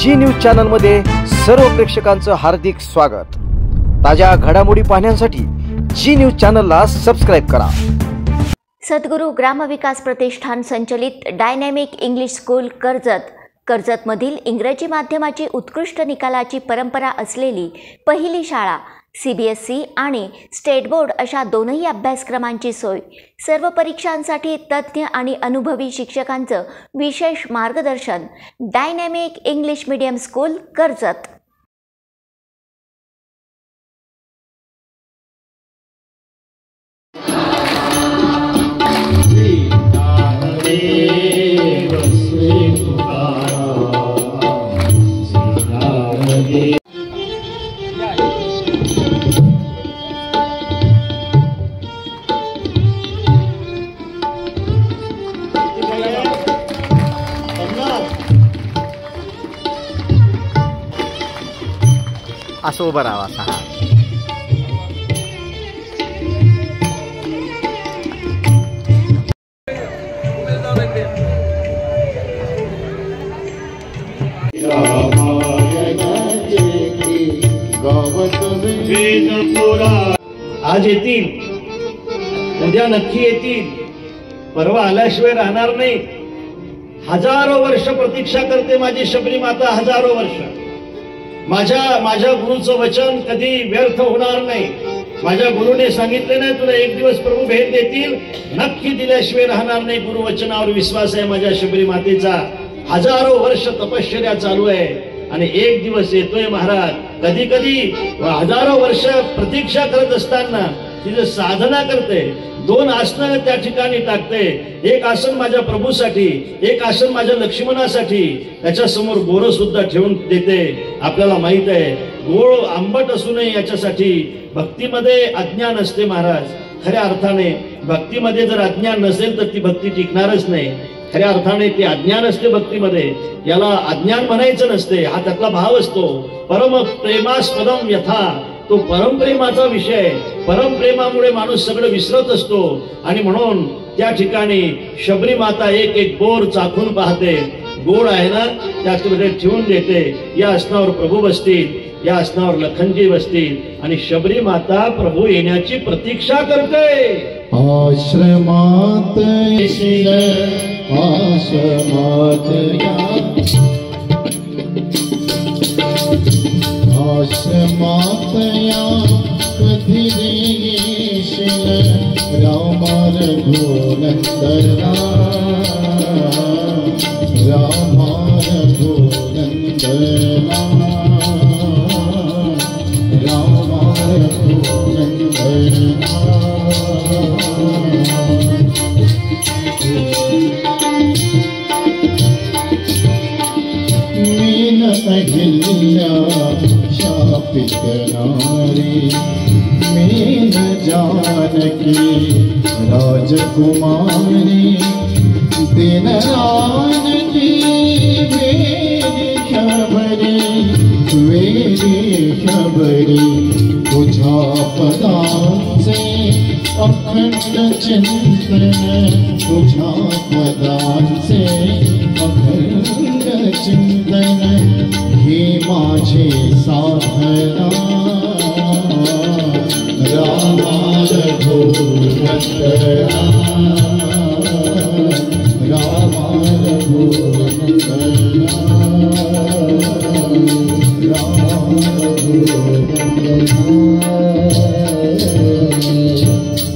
जी news channel मध्ये सर्व प्रेक्षकांचं हार्दिक स्वागत। ताज्या घडामोडी पाहण्यासाठी जी न्यूज चॅनलला सबस्क्राइब करा। सद्गुरू ग्रामविकास प्रतिष्ठान संचलित डायनॅमिक इंग्लिश स्कूल कर्जतमधील इंग्रजी माध्यमाची उत्कृष्ट निकालाची परंपरा असलेली पहिली शाळा, CBSE आणि स्टेट बोर्ड अशा दोनही अभ्यासक्रमांची सोय, सर्व परीक्षांसाठी तज्ञ आणि अनुभवी शिक्षकांचं विशेष मार्गदर्शन। Dynamic English medium school Karjat. असं उभं राहा असा। आज येतील, उद्या नक्की येतील, परवा आल्याशिवाय राहणार नाही। हजारो वर्ष प्रतीक्षा करते माझी शबरी माता, हजारो वर्ष। माझ्या गुरुचं वचन कधी व्यर्थ होणार नाही। माझ्या गुरुने सांगितले नाही तुला एक दिवस प्रभू भेट देतील, नक्की दिल्याशिवाय राहणार नाही। गुरु वचनावर विश्वास आहे माझ्या शबरी मातेचा। हजारो वर्ष तपश्चर्या चालू आहे आणि एक दिवस येतोय महाराज। कधी कधी हजारो वर्ष प्रतीक्षा करत असताना तिथे साधना करते, 2 आसनं त्या ठिकाणी टाकते। एक आसन माझ्या प्रभूसाठी, एक आसन माझ्या लक्ष्मणासाठी, त्याच्या समोर बोरं सुद्धा ठेवून देते। आपल्याला माहित आहे गोड आंबट असू नये याच्यासाठी। भक्तीमध्ये अज्ञान असते महाराज। खऱ्या अर्थाने भक्तीमध्ये जर अज्ञान नसेल तर ती भक्ती टिकणारच नाही। खऱ्या अर्थाने ते अज्ञान असते भक्तीमध्ये, याला अज्ञान म्हणायचं नसते, हा त्यातला भाव असतो। परम प्रेमास्पदम यथा, तो परमप्रेमाचा विषय। परमप्रेमामुळे माणूस सगळं विसरत असतो आणि म्हणून त्या ठिकाणी शबरी माता एक एक बोर चाखून पाहते, गोड आहे ना त्याच्यामध्ये ठेवून देते। या आसनावर प्रभू बसतील, या आसनावर लखनजी बसतील आणि शबरी माता प्रभू येण्याची प्रतीक्षा करते। आश्रमात येशील, आश्रमात या कधी येशील, रामा रघुनंदना, रामा रघुनंदना, रामा रघुनंदना। मीन अहिल्या शापित नारी, मीन जानकी राजकुमारी, दिन रानकी वेदी शबरी, तुझ्या पदांचे अखंड चिंतन, तुझ्या पदांचे अखंड चिंतन, ही माझी साधना। रामा रघुनंदना, रामा रघुनंदना, रामा रघुनंदना।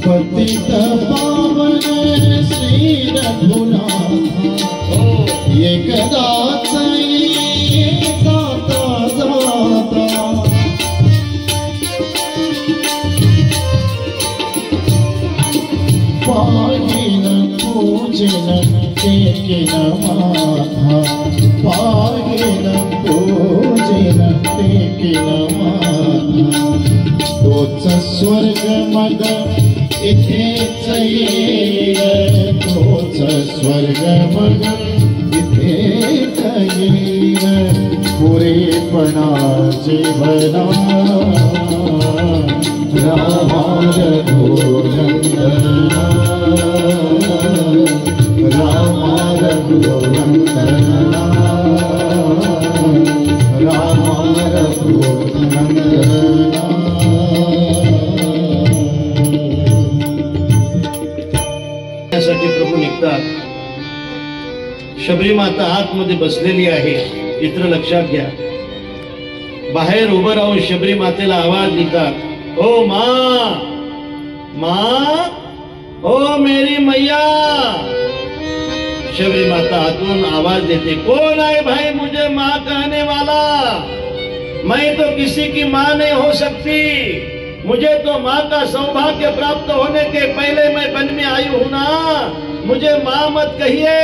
पतित पावन श्री रघुनाथ, एकदाच जाता जाता, पाहिन पूजन टेकिन माथा, पाहिन पूजन टेकिन माथा। तोच स्वर्ग मग इथेच येईल, तोच स्वर्ग मग इथेच येईल, पुरेपणा जीवना। रामा रघुनंदना, रामा रघुनंदना। यासाठी प्रभू निघतात. शबरी माता आतमध्ये बसलेली आहे, चित्र लक्षात घ्या. बाहेर उभं राहून शबरी मातेला आवाज देतात, ओ माँ, माँ, ओ मेरी मैया. शबरी माता आतून आवाज देते, कौन है भाई मुझे माँ कहने वाला? मैं तो किसी की माँ नहीं हो सकती, मुझे तो माँ का सौभाग्य प्राप्त होने के पहले मैं वन में आई हूं ना. मुझे माँ मत कहिए,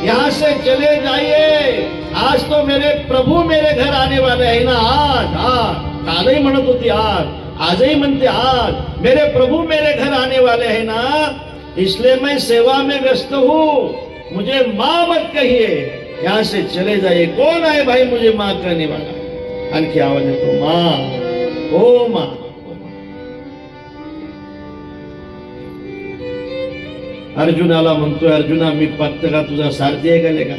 यहाँ से चले जाइए. आज तो मेरे प्रभु मेरे घर आने वाले हैं ना. आज आज कालही म्हणत होती, आजही म्हणते आज मेरे प्रभु मेरे घर आने वाले हैं ना, इसलिए मैं सेवा में व्यस्त हूँ. मुझे माँ मत कहिए, यहाँ से चले जाइए. कौन है भाई मुझे माँ कहने वाला? आणखी आवाज येतो, माँ, ओ माँ. अर्जुनाला म्हणतोय, अर्जुना मी फक्त का तुझा सारथी आहे का लेका?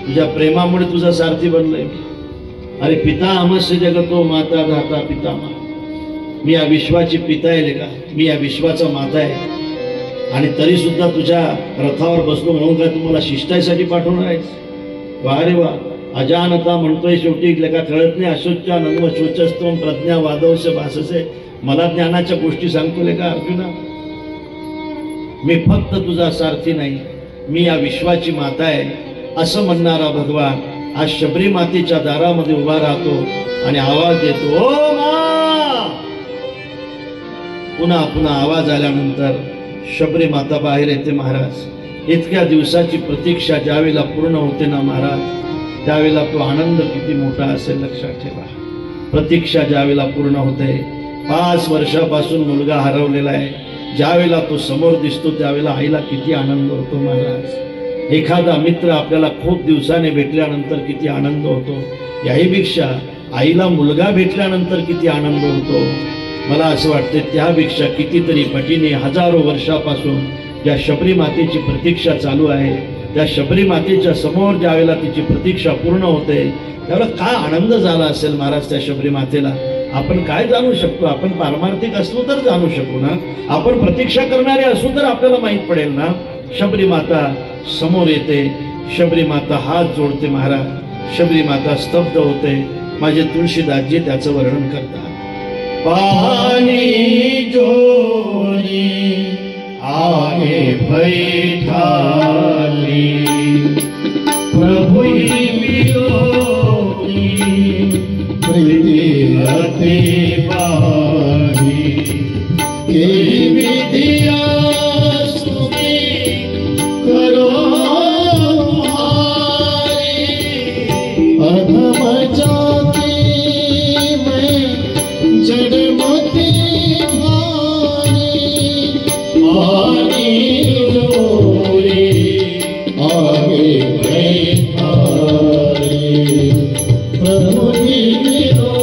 तुझ्या प्रेमामुळे तुझा सारथी बनलोय मी. अरे पिता अमस्य जगतो माता धाता पितामा. मी या विश्वाची पिता आहे लेका, मी या विश्वाचा माता आहे. आणि तरी सुद्धा तुझ्या रथावर बसलो म्हणून काय तुम्हाला शिष्टाईसाठी पाठवणार आहेस? वा रे वा. अजानता म्हणतोय शेवटी लेका, कळत नाही अशोच्या नन्व शोचस्तम प्रज्ञा वादवस्य भाससे. मला ज्ञानाच्या गोष्टी सांगतो लेका अर्जुना. मी फक्त तुझा सारथी नाही, मी या विश्वाची माता आहे असं म्हणणारा भगवान आज शबरी मातेच्या दारामध्ये उभा राहतो आणि आवाज देतो, ओ माँ. पुन्हा पुन्हा आवाज आल्यानंतर शबरी माता बाहेर येते. महाराज, इतक्या दिवसाची प्रतीक्षा ज्यावेळेला पूर्ण होते ना महाराज, त्यावेळेला तो आनंद किती मोठा असेल लक्षात ठेवा. प्रतीक्षा ज्यावेळेला पूर्ण होते, 5 वर्षापासून मुलगा हरवलेला आहे, ज्यावेळेला तो समोर दिसतो त्यावेळेला आईला किती आनंद होतो महाराज. एखादा मित्र आपल्याला खूप दिवसाने भेटल्यानंतर किती आनंद होतो, याहीपेक्षा आईला मुलगा भेटल्यानंतर किती आनंद होतो. मला असं वाटतं त्यापेक्षा कितीतरी पटीने हजारो वर्षापासून ज्या शबरी मातेची प्रतीक्षा चालू आहे, त्या शबरी मातेच्या समोर ज्यावेळेला तिची प्रतीक्षा पूर्ण होते त्यावेळेला काय आनंद झाला असेल महाराज त्या शबरी मातेला. आपण काय जाणू शकतो? आपण पारमार्थिक असलो तर जाणू शकू ना, आपण प्रतीक्षा करणारे असू तर आपल्याला माहित पडेल ना. शबरी माता समोर येते, शबरी माता हात जोडते महाराज. शबरी माता स्तब्ध होते. माझे तुळशीदासजी त्याचं वर्णन करतात. पानी जोरी आगे बैठाली, प्रभु वियोगी प्रीति अति बारी. के विधिया स्तुति करो हमारी, अधम जाति में जड़मती भारी. पानी जोरी आगे बैठाली, प्रभु वियोगी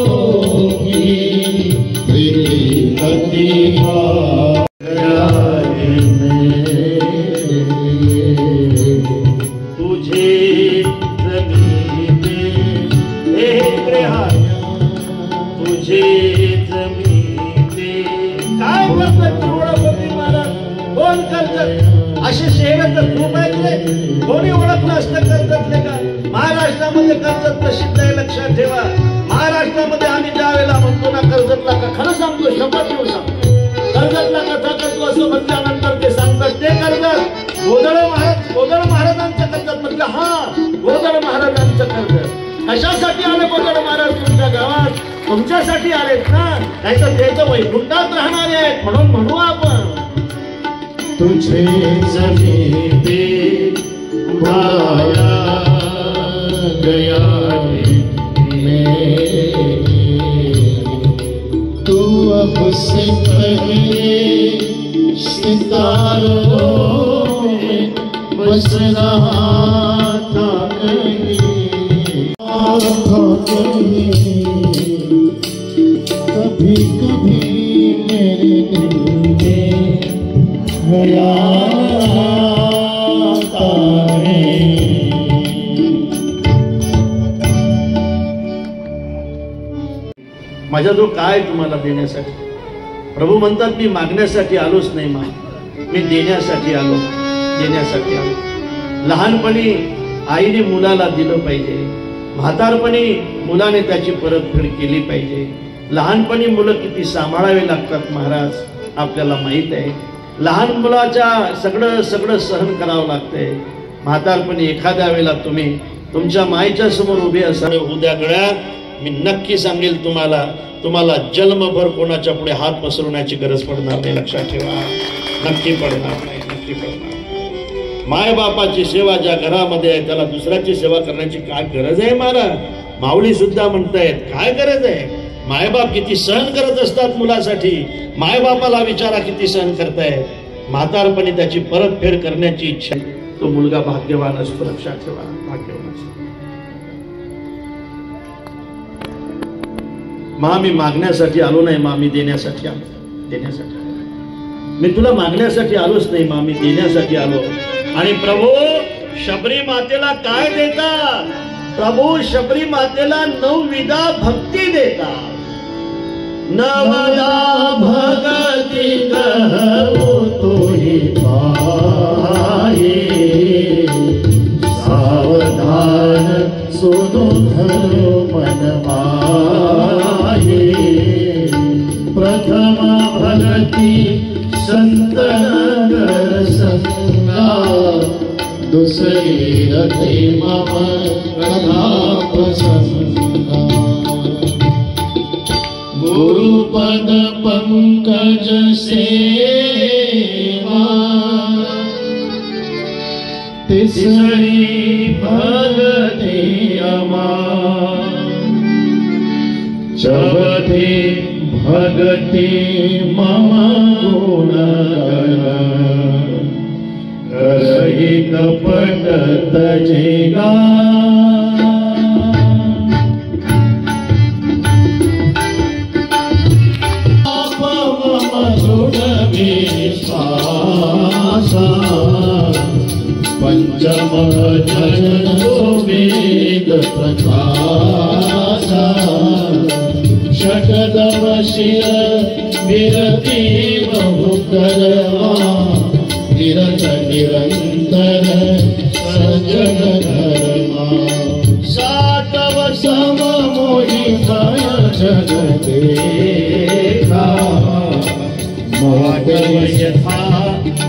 प्रीति अति बारी. तुझे जमीन तुझे काय करतात तुळजाभवानी महाराज? कोण करतात? असे शहर तर खूप ऐकले, कोणी ओळखलं असतं कर्जतले का? महाराष्ट्रामध्ये कर्जत प्रसिद्ध आहे लक्षात ठेवा. महाराष्ट्रामध्ये आम्ही ज्या वेळेला म्हणतो ना कर्जतला का, खरं सांगतो, शपथ घेऊन सांगतो, कर्जतला कथा करतो असं म्हटल्यानंतर ते सांगतात ते कर्जत गोदड महाराजांचं कर्जत. म्हटलं हा, गोदड महाराजांचं कर्जत. कशासाठी आले गोदड महाराज तुमच्या गावात? तुमच्यासाठी आलेत ना, नाहीतर ते तर वैकुंठात राहणारे आहेत म्हणून म्हणू आपण. तुझे जमीन पे उठाया गया तू अब से पहले सितारों में बस रहा था कभी कभी मेरे दिल में ख्याल आता है. माझ्याजवळ काय तुम्हाला देण्यासाठी? प्रभू म्हणतात मी मागण्यासाठी आलोच नाही मा, मी देण्यासाठी आलो, देण्यासाठी आलो. लहानपणी आईने मुलाला दिलं पाहिजे, म्हातारपणी मुलाने त्याची परतफेड केली पाहिजे. लहानपणी मुलं किती सांभाळावे लागतात महाराज आपल्याला माहित आहे. लहान मुलाच्या सगळं सहन करावं लागतंय. म्हातारपणी एखाद्या वेळेला तुम्ही तुमच्या माईच्या समोर उभे असाल, उद्या गळ्या मी नक्की सांगेल तुम्हाला जन्मभर कोणाच्या पुढे हात पसरवण्याची गरज पडणार नाही. लक्षात ठेवा, नक्की पडणार नाही, नक्की पडणार. मायबापाची सेवा ज्या घरामध्ये आहे त्याला दुसऱ्याची सेवा करण्याची काय गरज आहे महाराज? माऊली सुद्धा म्हणतायत काय गरज आहे? मायबाप किती सहन करत असतात मुलासाठी. मायबापाला विचारा किती सहन करतायत. म्हातारपणी त्याची परतफेड करण्याची इच्छा, तो मुलगा भाग्यवान असतो. लक्षात ठेवा, भाग्यवान असतो. मा मी मागण्यासाठी आलो नाही मा, मी देण्यासाठी आलो, देण्यासाठी आलो. मी तुला मागण्यासाठी आलोच नाही मा, मी देण्यासाठी आलो. आणि प्रभू शबरी मातेला काय देतात? प्रभू शबरी मातेला 9 विधा भक्ती देतात. नवदा भगति कहो तोहि पाए, सावधान सुनो धरो मन माहे. प्रथम भगति संत नगर संगा, दूसरी रति मम कथा प्रसंगा. गुरुपद पंकज सेवा, तिसरी भगति अमां. चौथी भगति मम गुणगण, करहि कपट तजेगा. पंचम जन वेद प्रकाशा, षटदम शिर विरति बहु करवा. निरत निरंतर सजन धर्मा, सातव सम मोहि माया जग देखा. मोदय यथा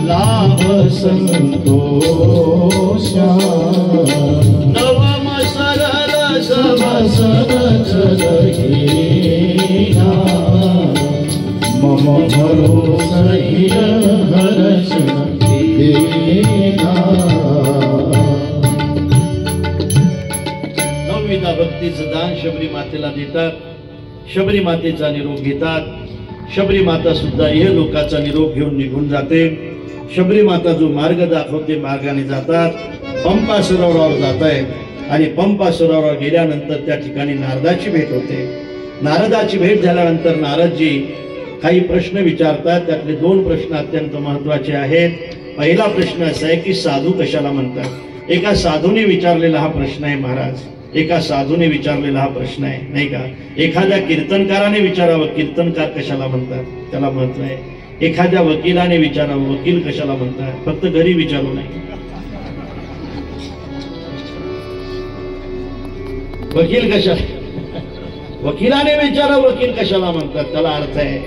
लाभ संतोषा, नवम सरल सब सरल हीना. मम भरोसा हर्ष देना. 9 विधा भक्तीचं दान शबरी मातेला देतात. शबरी मातेचा निरोप घेतात. शबरी माता सुद्धा इह लोकाचा निरोप घेऊन निघून जाते. शबरी माता जो मार्ग दाखवते मार्गाने जातात. पंपा सरोवरावर जात आहेत आणि पंपा सरोवरावर गेल्यानंतर त्या ठिकाणी नारदाची भेट होते. नारदाची भेट झाल्यानंतर नारदजी काही प्रश्न विचारतात. त्यातले 2 प्रश्न अत्यंत महत्वाचे आहेत. पहिला प्रश्न असा आहे की साधू कशाला म्हणतात? एका साधूने विचारलेला हा प्रश्न आहे महाराज. एका साधूने विचारलेला हा प्रश्न आहे, नाही का? एखाद्या कीर्तनकाराने विचारावं कीर्तनकार कशाला म्हणतात, त्याला महत्व आहे. एखाद्या वकिलाने विचारावं वकील कशाला म्हणतात, फक्त घरी विचारू नये. वकील कशाला, वकिलाने विचारावं वकील कशाला म्हणतात, त्याला अर्थ आहे.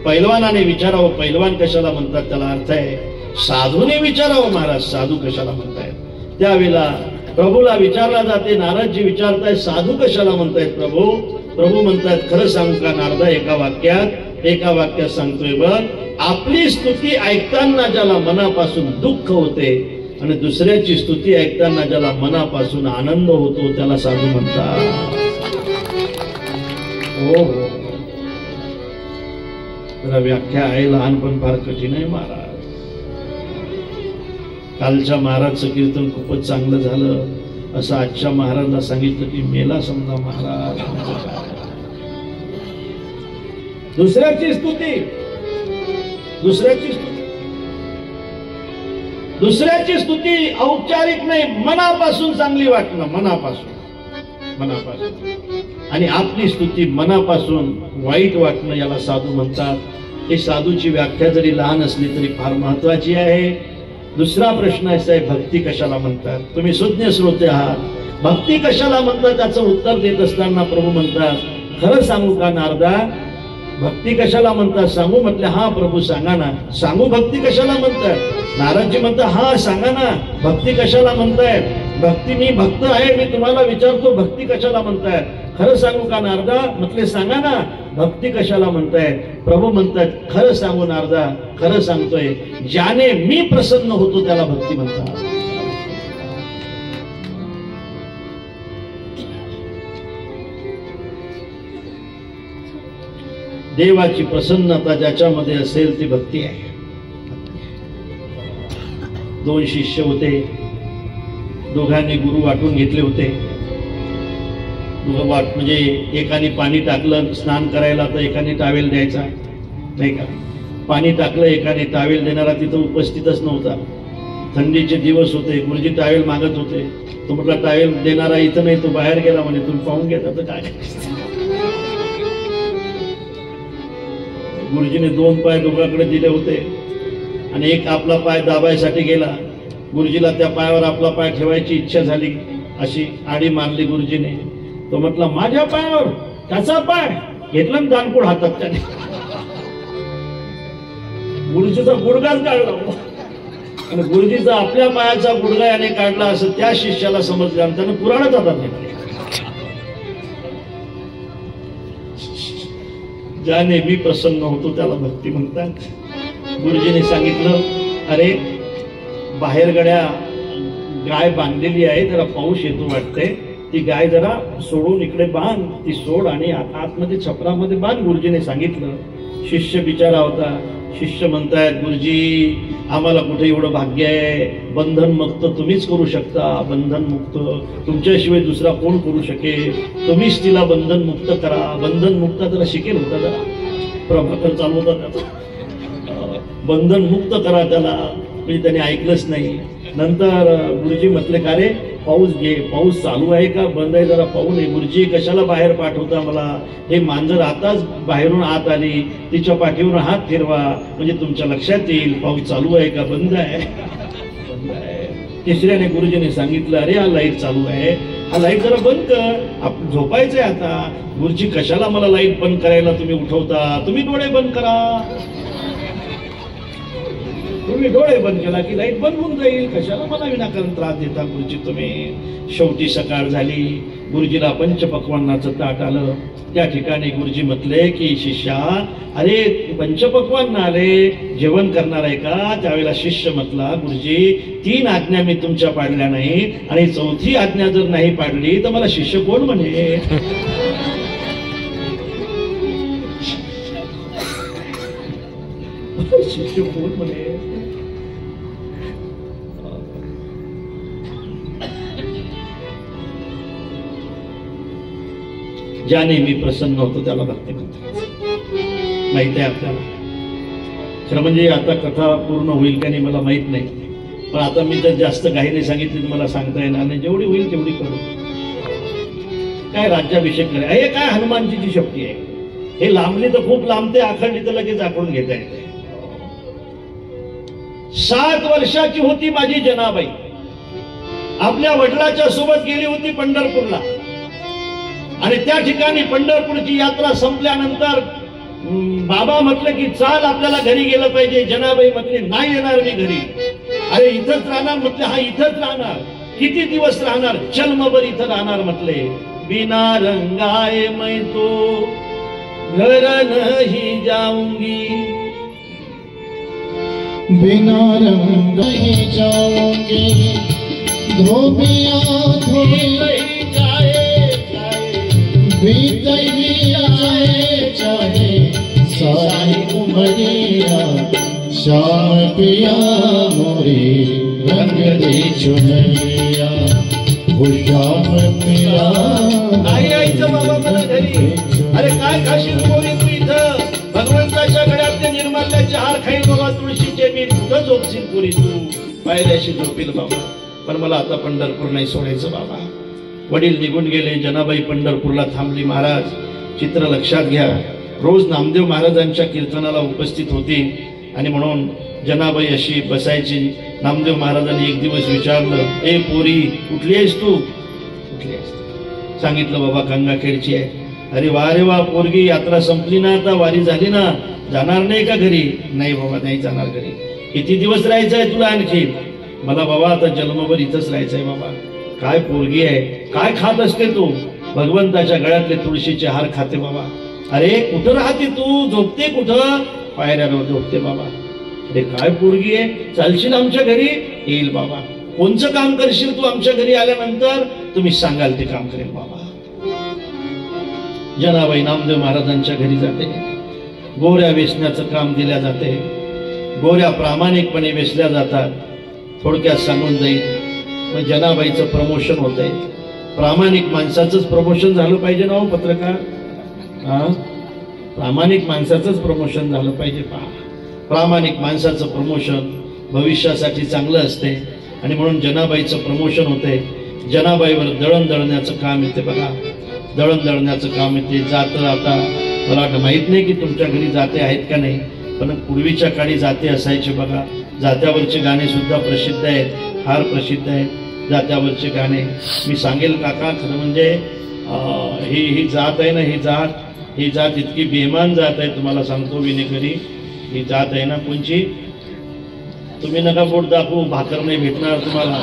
पैलवानाने विचारावं पैलवान कशाला म्हणतात, त्याला अर्थ आहे. साधूने विचारावं महाराज साधू कशाला म्हणतायत. त्यावेळेला प्रभूला विचारला जाते. नारदजी विचारतायत साधू कशाला म्हणतायत प्रभू. प्रभू म्हणतायत खरं सांगू का नारदा, एका वाक्यात सांगतोय बघ. आपली स्तुती ऐकताना ज्याला मनापासून दुःख होते आणि दुसऱ्याची स्तुती ऐकताना ज्याला मनापासून आनंद होतो त्याला साधू म्हणतात. हो हो, जरा व्याख्या आहे, लहानपण फार कठीण आहे महाराज. कालच्या महाराजचं कीर्तन खूपच चांगलं झालं असं आजच्या महाराजला सांगितलं की मेला समजा महाराज. दुसऱ्याची स्तुती औपचारिक नाही, मनापासून चांगली वाटणं, मनापासून. मनापासून, आणि आपली स्तुती मनापासून वाईट वाटणं याला साधू म्हणतात. हे साधूची व्याख्या जरी लहान असली तरी फार महत्वाची आहे. दुसरा प्रश्न असा आहे, भक्ती कशाला म्हणतात? तुम्ही सुज्ञ श्रोते आहात, भक्ती कशाला म्हणतात त्याचं उत्तर देत असताना प्रभू म्हणतात, खरं सांगू का नारदा, भक्ती कशाला म्हणतात? सांगू म्हटलं, हा प्रभू सांगा ना. सांगू भक्ती कशाला म्हणतात? नारदजी म्हणतात, हा सांगा ना, भक्ती कशाला म्हणताय? भक्ती, मी भक्त आहे, मी तुम्हाला विचारतो भक्ती कशाला म्हणताय? खरं सांगू का नारदा? म्हटले सांगा ना, भक्ती कशाला म्हणताय? प्रभू म्हणतात, खरं सांगू नारदा, खरं सांगतोय, ज्याने मी प्रसन्न होतो त्याला भक्ती म्हणतात. देवाची प्रसन्नता ज्याच्यामध्ये असेल ती भक्ती आहे. दोन शिष्य होते, दोघांनी गुरु वाटून घेतले होते. म्हणजे एकाने पाणी टाकलं स्नान करायला तर एकाने टावेल द्यायचा, नाही का? पाणी टाकलं, एकाने टावेल देणारा तिथं उपस्थितच नव्हता. थंडीचे दिवस होते, गुरुजी टावेल मागत होते. तो म्हटला टावेल देणारा इथं नाही, तो बाहेर गेला म्हणे, तुम्ही पाहून घेता तर काय. गुरुजीने दोन पाय दोघांकडे दिले होते आणि एक आपला पाय दाबायसाठी गेला. गुरुजीला त्या पायावर आपला पाय ठेवायची इच्छा झाली, अशी आडी मारली गुरुजीने. तो म्हटला, माझ्या पायावर त्याचा पाय घेतला आणि दानकोड हातात त्याने. गुरुजीचा गुडघाच काढला आणि गुरुजीचा आपल्या पायाचा गुडघा याने काढला असं त्या शिष्याला समजलं आणि त्याने पुराणच हातात घेतला. ज्याने मी प्रसन्न होतो त्याला भक्ती म्हणतात. गुरुजीने सांगितलं, अरे बाहेर गड्या गाय बांधलेली आहे, जरा पाऊस येतो वाटतंय, ती गाय जरा सोडून इकडे बांध, ती सोड आणि आतमध्ये छपरामध्ये बांध. गुरुजीने सांगितलं. शिष्य बिचारा होता. शिष्य म्हणतायत, गुरुजी आम्हाला कुठे एवढं भाग्य आहे, बंधन मुक्त तुम्हीच करू शकता, बंधन मुक्त तुमच्याशिवाय दुसरा कोण करू शकेल, तुम्हीच तिला बंधन मुक्त करा. बंधन मुक्त त्याला शिकेल होता, जरा प्रभाकर चालू होता त्याचा, बंधन मुक्त करा त्याला. म्हणजे त्याने ऐकलंच नाही. नंतर गुरुजी म्हटले, का रे पाऊस घे, पाऊस चालू आहे का बंद आहे जरा पाहू नये. गुरुजी कशाला बाहेर पाठवता मला, हे मांजर आताच बाहेरून आत आली, तिच्या पाठीवर हात फिरवा म्हणजे तुमच्या लक्षात येईल पाऊस चालू आहे का बंद आहे. बंद आहे. तिसऱ्याने गुरुजीने सांगितलं, अरे हा लाईट चालू आहे, हा लाईट जरा बंद कर, आपण झोपायचंय आता. गुरुजी कशाला मला लाईट बंद करायला तुम्ही उठवता, तुम्ही डोळे बंद करा. तुम्ही डोळे बंद केला की लाईट बंद होऊन जाईल, कशाला मला विनाकारण त्रास देता गुरुजी तुम्ही. शेवटी सकाळ झाली, गुरुजीला पंचपक्वान्नाचं ताट आलं. त्या ठिकाणी गुरुजी म्हटले की शिष्या, अरे पंचपक्वान्न आले, जेवण करणार आहे का? त्यावेळेला शिष्य म्हटला, गुरुजी 3 आज्ञा मी तुमच्या पाडल्या नाही आणि 4थी आज्ञा जर नाही पाडली तर मला शिष्य कोण म्हणे. शिष्य कोण म्हणे. ज्याने मी प्रसन्न होतो त्याला भक्ती म्हणतात. माहिती आहे आपल्याला. खरं म्हणजे आता कथा पूर्ण होईल का नाही मला माहित नाही, पण आता मी जर जास्त काही नाही सांगितली तर मला सांगता येणार नाही. जेवढी होईल तेवढी करू. काय राज्याभिषेक करे, हे काय हनुमानजीची शक्ती आहे. हे लांबली तर खूप लांबते, आखंडी तर लगेच आखडून घेता येते. 7 वर्षाची होती माझी जनाबाई, आपल्या वडिलांच्या सोबत गेली होती पंढरपूरला. आणि त्या ठिकाणी पंढरपूरची यात्रा संपल्यानंतर बाबा म्हटलं की चाल आपल्याला घरी गेलं पाहिजे. जनाबाई म्हटले नाही येणार मी घरी. अरे इथंच राहणार म्हटले, हा इथंच राहणार. किती दिवस राहणार? जन्मभर इथं राहणार म्हटले. बिना रंगाए मैं तो घर नहीं जाऊंगी, बिना रंग नहीं जाऊंगी, धोबिया धोई बीत ही जाए चाहे सारी उमरिया, श्याम पिया मोरे रंग दे चुनरिया, वो श्याम पिया. नाही यायचं बाबा मला घरी. अरे काय खाशील पोरी तू इथं? भगवंताच्या गळ्यातले निर्माल्याचे हार खाईल बाबा, तुळशीचे मी कुठं झोपशील पोरी तू? पायऱ्याशी झोपील बाबा, पण मला आता पंढरपूर नाही सोडायचं बाबा. वडील निघून गेले. जनाबाई पंढरपूरला थांबली. महाराज चित्र लक्षात घ्या, रोज नामदेव महाराजांच्या कीर्तनाला उपस्थित होती आणि म्हणून जनाबाई अशी बसायची. नामदेव महाराजांनी एक दिवस विचारलं, ए पोरी कुठली आहेस तू? कुठली आहेस? सांगितलं बाबा गंगाखेडची आहे. अरे वा रे वा, पोरगी यात्रा संपली ना, आता वारी झाली ना, जाणार नाही का घरी? नाही बाबा नाही जाणार घरी. किती दिवस राहायचं आहे तुला आणखी? मला बाबा आता जन्मभर इथंच राहायचंय बाबा. काय पोरगी आहे, काय खात असते तू? भगवंताच्या गळ्यातले तुळशीचे हार खाते बाबा. अरे कुठं राहते तू? झोपते कुठं? पायऱ्यावर झोपते बाबा. अरे काय पोरगी आहे, चालशील आमच्या घरी? येईल बाबा. कोणचं काम करशील तू आमच्या घरी आल्यानंतर? तुम्ही सांगाल ते काम करेल बाबा. जनाबाई नामदेव महाराजांच्या घरी जाते. गोऱ्या वेचण्याचं काम दिल्या जाते. गोऱ्या प्रामाणिकपणे वेचल्या जातात. थोडक्यात सांगून जाईल, मग जनाबाईचं प्रमोशन होत आहे. प्रामाणिक माणसाचंच प्रमोशन झालं पाहिजे ना हो पत्रकार. प्रामाणिक माणसाचंच प्रमोशन झालं पाहिजे. पहा, प्रामाणिक माणसाचं प्रमोशन भविष्यासाठी चांगलं असते आणि म्हणून जनाबाईचं प्रमोशन होतंय. जनाबाईवर दळण दळण्याचं काम येते बघा. दळण दळण्याचं काम येते. जातं आता मला माहित नाही की तुमच्या घरी जाते आहेत का नाही, पण पूर्वीच्या काळी जाते असायचे बघा. जात्यावरचे गाणे सुद्धा प्रसिद्ध आहेत, फार प्रसिद्ध आहेत जात्यावरचे गाणे. मी सांगेल काका, खरं म्हणजे ही जात आहे ना, ही जात इतकी बेमान जात आहे. तुम्हाला सांगतो विनेकरी, ही जात आहे ना कोणची, तुम्ही नका बोट दाखवू, भाकर नाही भेटणार तुम्हाला.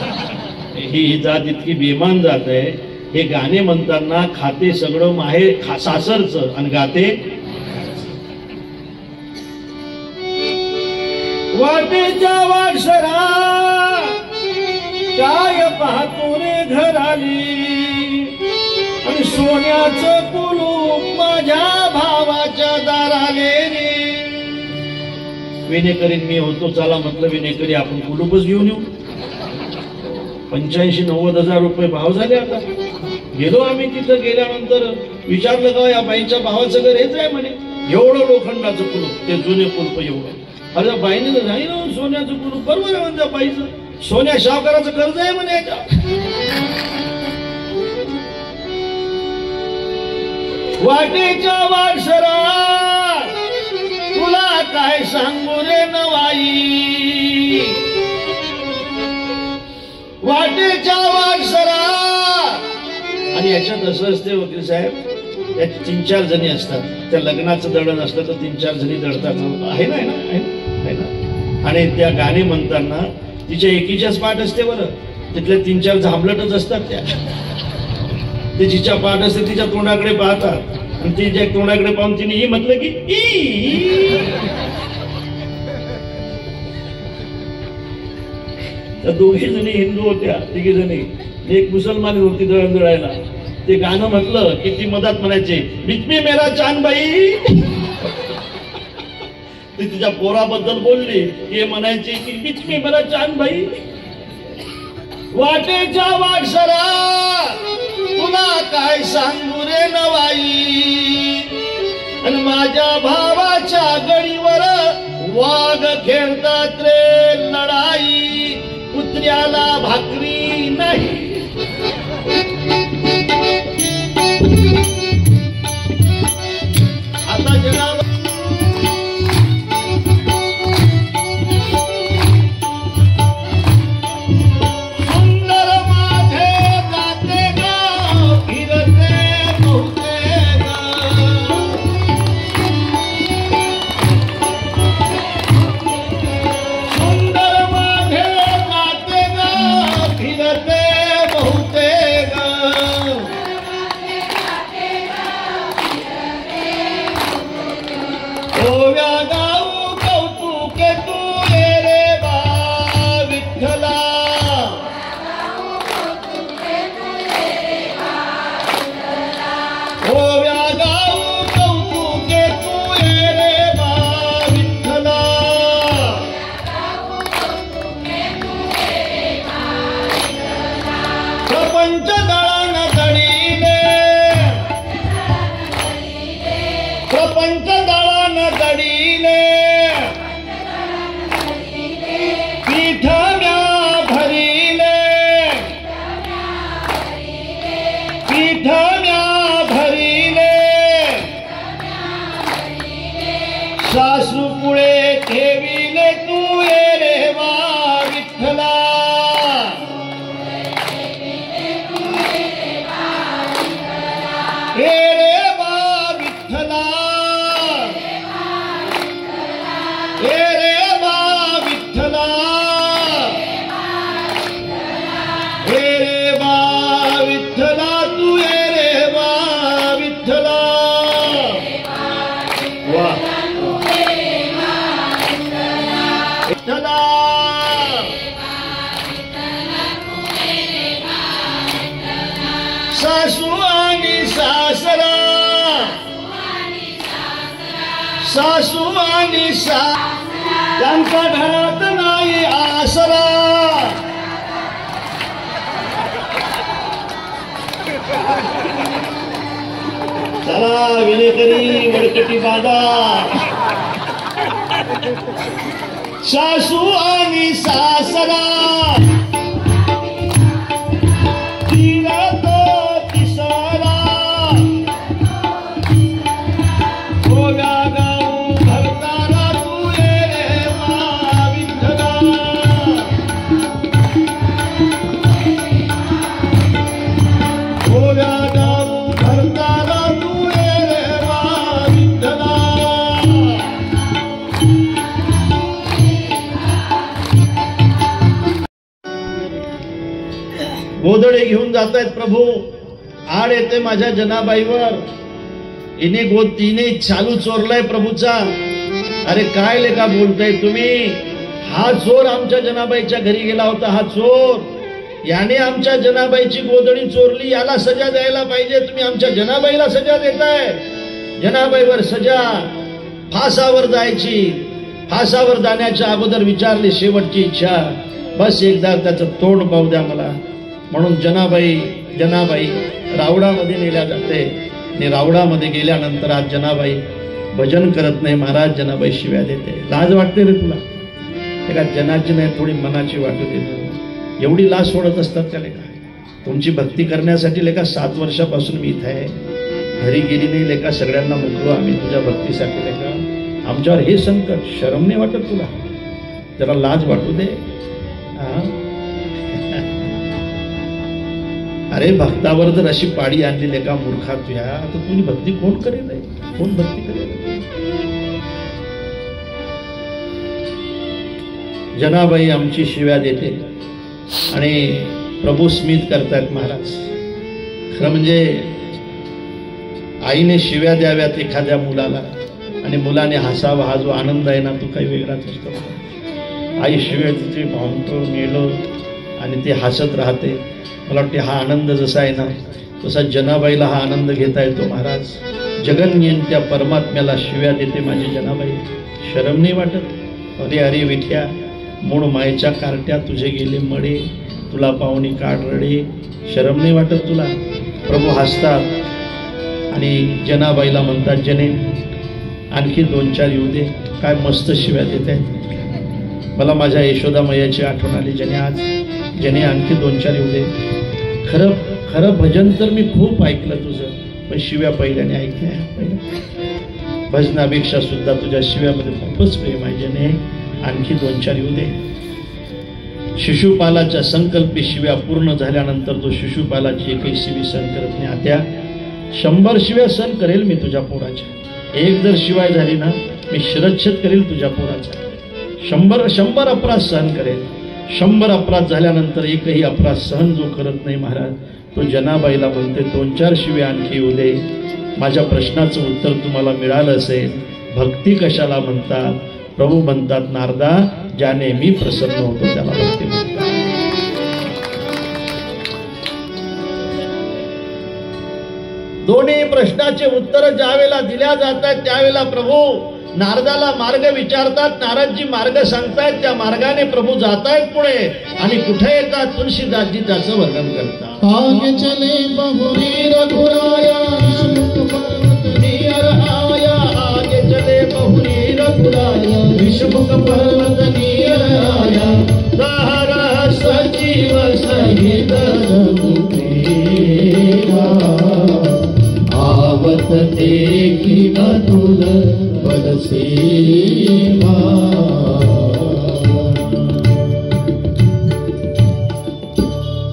ही जात इतकी बेमान जात आहे. हे गाणे म्हणताना खाते सगळं माहेर सासरचं आणि गाते वाटेच्या वाटसरा. काय पाहतो रे घराली आणि सोन्याचं कुलूप माझ्या भावाच्या दाराले रे. विनेकरीन मी होतो, चला म्हटलं विनेकरी आपण कुलूपच घेऊन येऊ. 85-90 हजार रुपये भाव झाले. आता गेलो आम्ही. तिथं गेल्यानंतर विचारलं का या बाईच्या भावाचं घर हेच आहे म्हणे. एवढं लोखंडाचं कुलूप, ते जुने कुलूप एवढं. अरे बाईने तर नाही ना सोन्याचं कुलूप. बरोबर आहे म्हणजे बाईचं, सोन्या शाहकाराचं कर्ज आहे म्हणे याच्या. वाटेच्या वाटसरा तुला काय सांगू रे नवाई. वाटेच्या वाटसरा. आणि याच्यात असं असते वकील साहेब, यात 3-4 जणी असतात. त्या लग्नाचं दळण असतं तर 3-4 जणी दळतात. आहे ना, आहे ना. आणि त्या गाणे म्हणताना तिच्या एकीच्याच पाठ असते बरं. तिथल्या 3-4 झांबलटच असतात. ते जिच्या पाठ असते तिच्या तोंडाकडे पाहतात आणि तिच्या तोंडाकडे पाहून तिने ही म्हटलं की त्या 2 जणी हिंदू होत्या, 3 जणी. एक मुसलमान होती दळण दळायला. ते गाणं म्हटलं की ती मधात म्हणायचे बीच में मेरा चांद बाई. ती तिच्या पोराबद्दल बोलली हे म्हणायचे की बीच में मेरा चांद बाई. वाटेच्या वाटसरा तुला काय सांगू रे नवाई. आणि माझ्या भावाच्या गडीवर वाघ खेळतात रे लढाई. कुत्र्याला भाकरी नाही. आता जनाब सुंदर माझे जाते ग फिरते बहुते ग. सुंदर माझे जाते ग फिरते बहुते ग. ओव्या गाऊ कौतुके तू रे बा विठ्ठला. ओव्या गाऊ कौतुके तू रे बा विठ्ठला. प्रपंच दळण दळीले, प्रपंच दळण दळीले. पीठ म्या भरिले, हे रे बा विठ्ठला, हे रे बा विठ्ठला, हे रे बा विठ्ठला, तू हे रे बा विठ्ठला. वा विठ्ठला, सासू आणि सासरा, सासू आणि त्यांच्या घरात नाही आसरा. चला विनेकरी वडकटी बाजार. सासू आणि सासरा गोधडे घेऊन जात आहेत प्रभू. आड येते माझ्या जनाबाईवर. तिने चालू चोरलाय प्रभूचा. अरे काय लेका बोलताय तुम्ही? हा चोर आमच्या जनाबाईच्या घरी गेला होता. हा चोर याने आमच्या जनाबाईची गोधडी चोरली. याला सजा द्यायला पाहिजे. तुम्ही आमच्या जनाबाईला सजा देताय. जनाबाईवर सजा, फासावर जायची. फासावर जाण्याच्या अगोदर विचारली शेवटची इच्छा, बस एकदा त्याचं तोंड पाहू द्या मला. म्हणून जनाबाई रावडामध्ये नेल्या जाते. आणि रावडामध्ये गेल्यानंतर आज जनाबाई भजन करत नाही महाराज. जनाबाई शिव्या देते. लाज वाटते रे तुला? एका जनाची नाही थोडी मनाची वाटू दे. एवढी लाज सोडत असतात का लेका? तुमची भक्ती करण्यासाठी लेका 7 वर्षापासून मी इथे आहे. घरी गेली नाही लेका. सगळ्यांना मोकळो आम्ही तुझ्या भक्तीसाठी लेका. आमच्यावर हे संकट. शरम नाही वाटत तुला? जरा लाज वाटू दे. अरे भक्तावर जर अशी पाडी आणली लेका मूर्खा तुया, तर तुझी भक्ती कोण करेल? कोण भक्ती करेल? जनाबाई आमची शिव्या देते आणि प्रभू स्मित करतायत महाराज. खरं म्हणजे आईने शिव्या द्याव्यात एखाद्या मुलाला आणि मुलाने हसावा. हा जो आनंद आहे ना तो काही वेगळाच असतो. आई शिव्या तिथे भावतो मेलो आणि ते हसत राहते. मला वाटते हा आनंद जसा आहे ना तसा जनाबाईला हा आनंद घेता येतो महाराज. जगन्यंत्या परमात्म्याला शिव्या देते माझी जनाबाई. शरम नाही वाटत? अरे अरे विठ्या, मूळ मायेच्या कार्ट्या तुझे गेले मडे, तुला पाहुणी काढ रडे. शरम नाही वाटत तुला? प्रभू हसतात आणि जनाबाईला म्हणतात, जने आणखी 2-4 येऊ दे. काय मस्त शिव्या देत आहेत. मला माझ्या यशोदा मैयाची आठवण आली. जने आणखी 2-4 येऊ दे. खरं भजन तर मी खूप ऐकलं तुझं, पण शिव्या पहिल्याने ऐकल्या. भजनापेक्षा सुद्धा तुझ्या शिव्यामध्ये खूपच प्रेम आहे. जने आणखी 2-4 येऊ दे. शिशुपालाच्या संकल्पी शिव्या पूर्ण झाल्यानंतर तो शिशुपालाची एकही शिवी सहन करत नाही. आत्या 100 शिव्या सहन करेल मी तुझ्या पोराच्या. एक जर शिवाय झाली ना मी शिरच्छेद करेल तुझ्या पोराचा. 100 अपराध सहन करेल. 100 अपराध झाल्यानंतर एकही अपराध सहन जो करत नाही महाराज, तो जनाबाईला म्हणते 2-4 शिव्या आणखी येऊ दे. माझ्या प्रश्नाचं उत्तर तुम्हाला मिळालं असेल. भक्ती कशाला म्हणतात? प्रभू म्हणतात, नारदा, ज्याने मी प्रसन्न होतो त्याला भक्ती म्हणतात. दोन्ही प्रश्नाचे उत्तर ज्यावेळेला दिल्या जातात त्यावेळेला प्रभू नारदाला मार्ग विचारतात. नारदजी मार्ग सांगतायत. त्या मार्गाने प्रभू जातायत पुढे आणि कुठे येतात? तुलसीदासजी त्याचं वर्णन करतात. आगे चले बहुरी रघुराया, आगे चले बहुरी रघुराया, विषमुख पर्वत नियराया, रह सजीव सहित रघुवीरा, आवत देखी मधुर बलसेवा.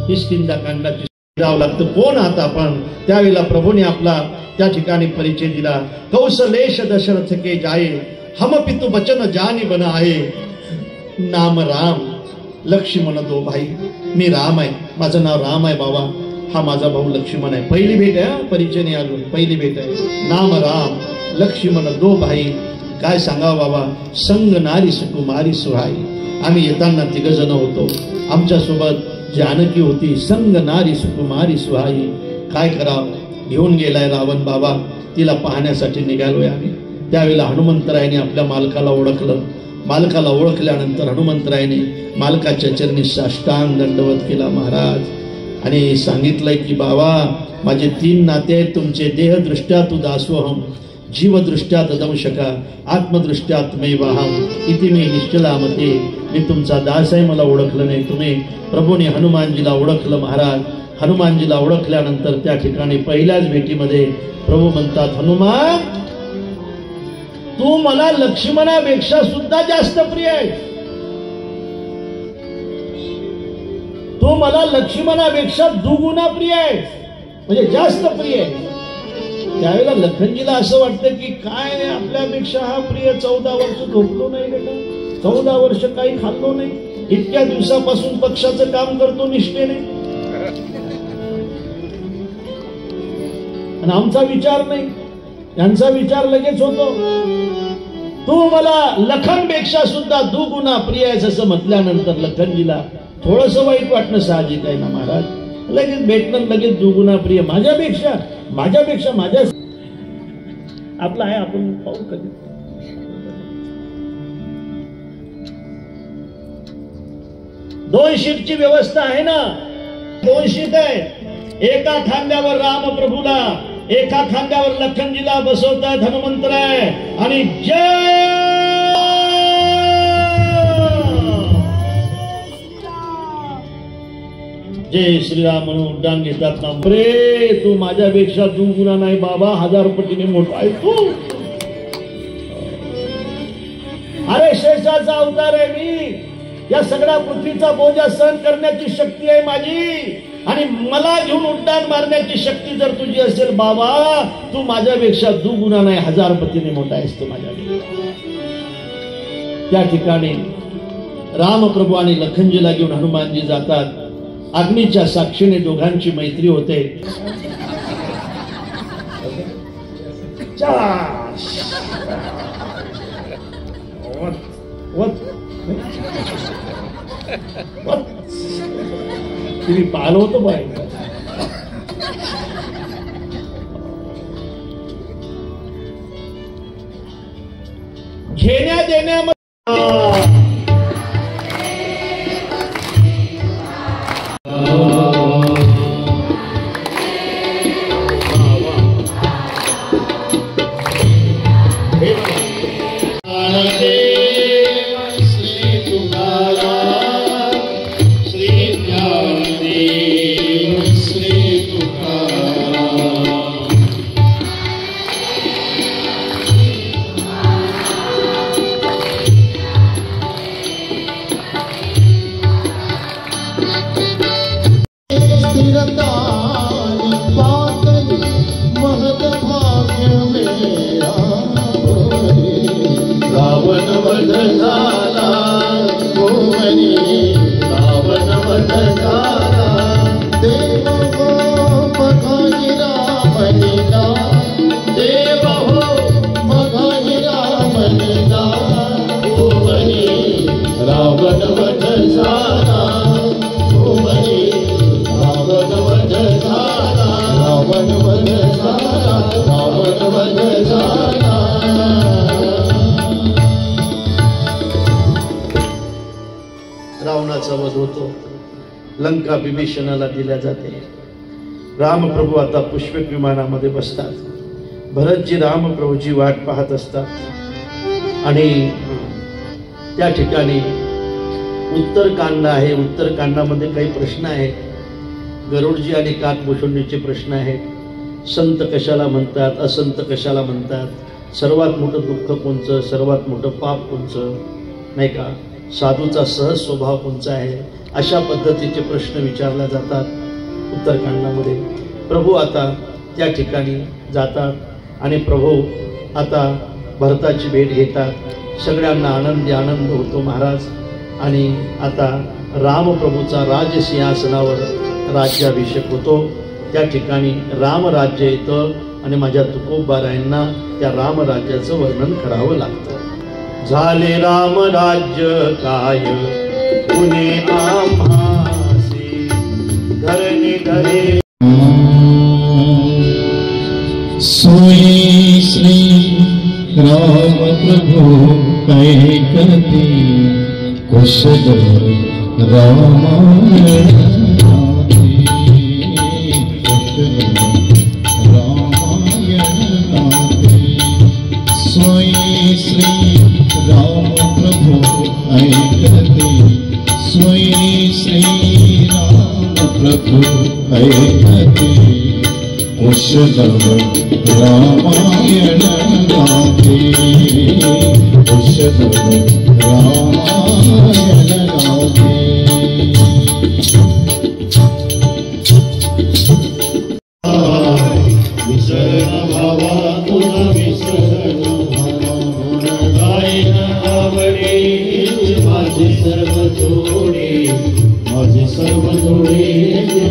किष्किंधा कांडाची जावं लागतं, कोण आहात आपण? त्यावेळेला प्रभूने आपला त्या ठिकाणी परिचय दिला. कौशलेश दशरथ के जाये, हम पितु बचन जानी बना आहे, नाम राम लक्ष्मण दो भाई. मी राम आहे, माझं नाव राम आहे बाबा, हा माझा भाऊ लक्ष्मण आहे. पहिली भेट आहे, परिचय नाही अजून, पहिली भेट आहे. नाम राम लक्ष्मण दो भाई. काय सांगावं बाबा, संग नारी सुकुमारी सुहाई. आम्ही येताना 3 जण होतो, आमच्यासोबत जानकी होती. संग नारी सुकुमारी सुहाई. काय करावं, घेऊन गेलाय रावण बाबा, तिला पाहण्यासाठी निघालोय आम्ही. त्यावेळेला हनुमंतरायाने आपल्या मालकाला ओळखलं. मालकाला ओळखल्यानंतर हनुमंतरायाने मालकाच्या चरणी साष्टांग दंडवत केला महाराज, आणि सांगितलंय की बाबा, माझे 3 नाते आहेत तुमचे. देहदृष्ट्या तू दासोहम, जीवदृष्ट्या तदंशका, आत्मदृष्ट्या त्वमेवाहम इति मे निश्चलामते. मी तुमचा दास आहे, मला ओळखलं नाही तुम्ही. प्रभूने हनुमानजीला ओळखलं महाराज. हनुमानजीला ओळखल्यानंतर त्या ठिकाणी पहिल्याच भेटीमध्ये प्रभू म्हणतात, हनुमान तू मला लक्ष्मणापेक्षा सुद्धा जास्त प्रिय आहे. तू मला लक्ष्मणापेक्षा दुगुणा प्रिय आहे, म्हणजे जास्त प्रिय आहे. त्यावेळेला लखनजीला असं वाटतं की काय आपल्यापेक्षा हा प्रिय 14 वर्ष झोपलो नाही बेटा, 14 वर्ष काही खाल्लो नाही, इतक्या दिवसापासून पक्षाचं काम करतो निष्ठेने, आणि आमचा विचार नाही, यांचा विचार लगेच होतो. तू मला लखनपेक्षा सुद्धा दुगुणा प्रिय आहेस असं म्हटल्यानंतर लखनजीला थोडस वाईट वाटणं साहजिक आहे ना महाराज. लगेच भेटणं, लगेच दुगुणा प्रिय, माझ्यापेक्षा माझ्या आपला आहे, आपण पाहू कधी. 2 शीटची व्यवस्था आहे ना, 2 शीट आहे. एका खांद्यावर राम प्रभूला, एका खांद्यावर लखनजीला बसवतात हनुमंतराय, आणि जय श्रीराम म्हणून उड्डाण घेतात ना. रे तू माझ्यापेक्षा दुगुणा नाही बाबा, 1000 पटीने मोठा आहे तू. अरे शेषाचा अवतार आहे मी, या सगळ्या पृथ्वीचा बोजा सहन करण्याची शक्ती आहे माझी, आणि मला घेऊन उड्डाण मारण्याची शक्ती जर तुझी असेल बाबा, तू माझ्यापेक्षा दुगुणा नाही 1000 पटीने मोठा आहेस तू माझ्यापेक्षा. त्या ठिकाणी रामप्रभू आणि लखनजीला घेऊन हनुमानजी जातात. अग्नीच्या साक्षीने दोघांची मैत्री होते. तुम्ही पाहिलं होतं बाय, घेण्या देण्यामध्ये रावणाचा वध होतो, लंका विभीषणाला दिल्या जाते. रामप्रभू आता पुष्पक विमानामध्ये बसतात. भरतजी रामप्रभूची वाट पाहत असतात, आणि त्या ठिकाणी उत्तरकांड आहे. उत्तरकांडामध्ये काही प्रश्न आहेत. गरुडजी आणि काकभूषणजीचे प्रश्न आहेत. संत कशाला म्हणतात, असंत कशाला म्हणतात, सर्वात मोठं दुःख कोणचं, सर्वात मोठं पाप कोणचं, नाही का, साधूचा सहज स्वभाव कोणचा आहे, अशा पद्धतीचे प्रश्न विचारले जातात. उत्तरकांडामध्ये प्रभू आता त्या ठिकाणी जातात आणि प्रभू आता भरताची भेट घेतात। सगळ्यांना आनंद होतो महाराज। आणि आता रामप्रभूचा राजसिंहासनावर राज्याभिषेक होतो। त्या ठिकाणी रामराज्य येतं आणि माझ्या तुकोबारायांना त्या रामराज्याचं वर्णन करावं लागतं। झाले रामराज्य काय पुणे आम्हासी धरणी धरे सोई श्री राम प्रभु कैकती कुशल रामायण सोई श्री राम प्रभु ऐकते सोई श्री राम प्रभु ऐकते कुशल रामायण गाते कुशल रामायण गाते। विसरण भावा तुला विसरण भावा गुण गायन आवडे माझे सर्व जोडे माझे सर्व जोडे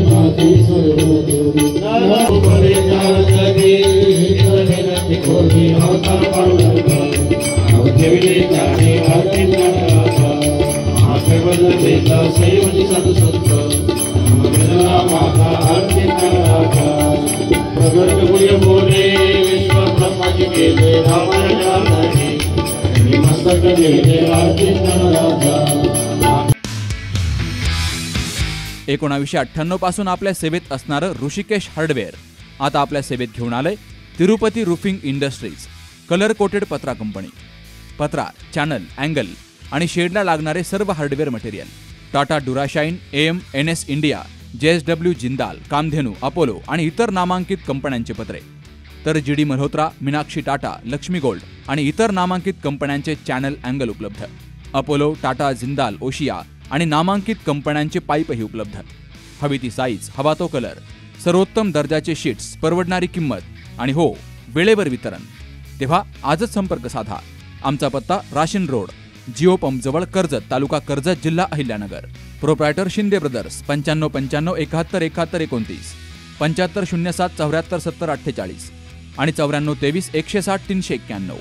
माझे सर्व जोडे बरे जागे नदी कोणी होता पांडुरंगा ठेवले त्याने आरती नाटका आखे बदलेला सेवनी साधू संत माझा आरती नाटका प्रगट गुय बोले विश्व ब्रह्माजी गेले रामायणाने मस्तक गेले आरती नाटका। 1998 पासून आपल्या सेवेत असणारं ऋषिकेश हार्डवेअर आता आपल्या सेवेत घेऊन आलंय Tirupati roofing industries colour coated पत्रा कंपनी। पत्रा, चॅनल, अँगल आणि शेडला लागणारे सर्व hardware material Tata Durashine, AM, NS India, JSW Jindal, Kamdhenu, Apollo आणि इतर नामांकित कंपन्यांचे पत्रे। तर GD मल्होत्रा, मीनाक्षी टाटा, लक्ष्मी गोल्ड आणि इतर नामांकित कंपन्यांचे चॅनल, अँगल उपलब्ध। अपोलो, टाटा, जिंदाल, ओशिया आणि नामांकित कंपन्यांचे पाईपही उपलब्ध। हवी ती साईज, हवा तो कलर, सर्वोत्तम दर्जाचे शीट्स, परवडणारी किंमत आणि हो वेळेवर वितरण। तेव्हा आजच संपर्क साधा। आमचा पत्ता राशीन रोड, जिओ पंप जवळ, कर्जत, तालुका कर्जत, जिल्हा अहिल्यानगर। प्रोप्रायटर शिंदे ब्रदर्स 9595 71 71 29, 7507 74 70 48 आणि 9423 160 391।